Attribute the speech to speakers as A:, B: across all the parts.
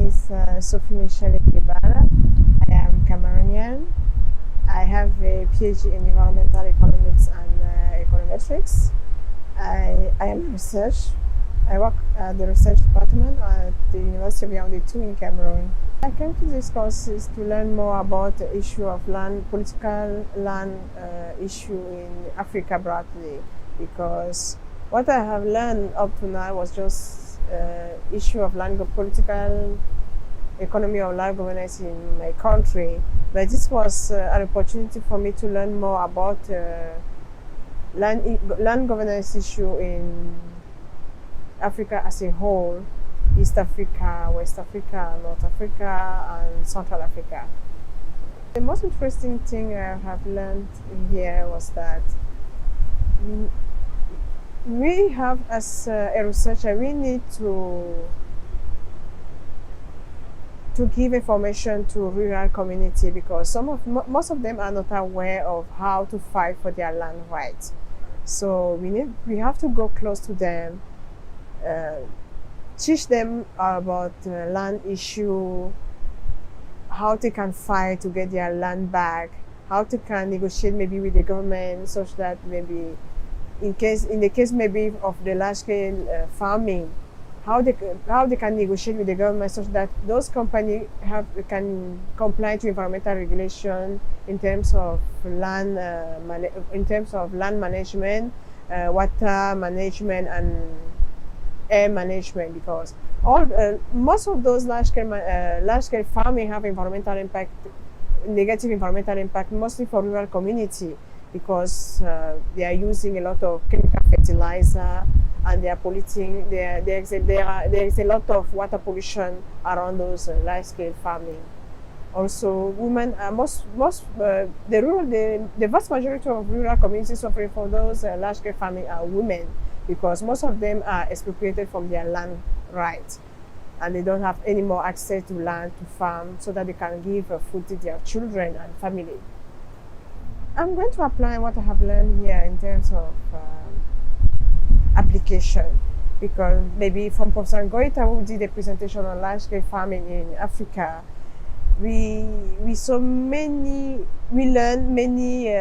A: is Sophie Michelle Eke Balla. I am Cameroonian. I have a PhD in environmental economics and econometrics. I am research. I work at the research department at the University of Yaoundé 2 in Cameroon. I came to this course is to learn more about the issue of land, political land issue in Africa broadly, because what I have learned up to now was just issue of land political economy of land governance in my country. But this was an opportunity for me to learn more about land governance issue in Africa as a whole, East Africa, West Africa, North Africa, and Central Africa. The most interesting thing I have learned here was that we have, as a researcher, we need to give information to rural community, because most of them are not aware of how to fight for their land rights. So we have to go close to them, teach them about land issue, how they can fight to get their land back, how they can negotiate maybe with the government, such that maybe in the case maybe of the large-scale farming, how they can negotiate with the government such that those companies can comply to environmental regulation in terms of land management, water management, and air management, because most of those large-scale farming have negative environmental impact, mostly for rural community, because they are using a lot of chemical fertilizer and they are polluting. There is a lot of water pollution around those large-scale farming. Also, women, the vast majority of rural communities suffering from those large-scale farming are women, because most of them are expropriated from their land rights, and they don't have any more access to land to farm so that they can give food to their children and family. I'm going to apply what I have learned here in terms of application, because maybe from Professor Goita, who did a presentation on large-scale farming in Africa, we learned many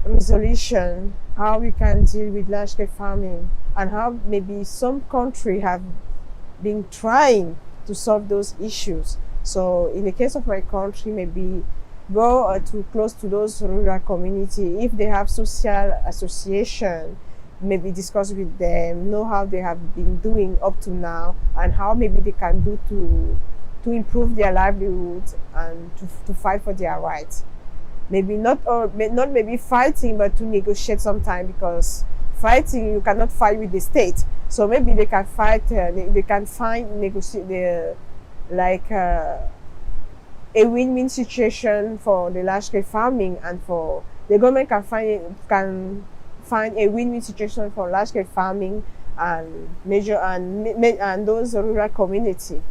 A: resolution, how we can deal with large-scale farming, and how maybe some countries have been trying to solve those issues. So in the case of my country, maybe go too close to those rural community. If they have social association, maybe discuss with them, know how they have been doing up to now, and how maybe they can do to improve their livelihoods and to fight for their rights. Maybe not maybe fighting, but to negotiate sometime, because fighting, you cannot fight with the state. So maybe they can fight, they can negotiate a win-win situation for the large-scale farming, and for the government can find a win-win situation for large-scale farming and those rural community.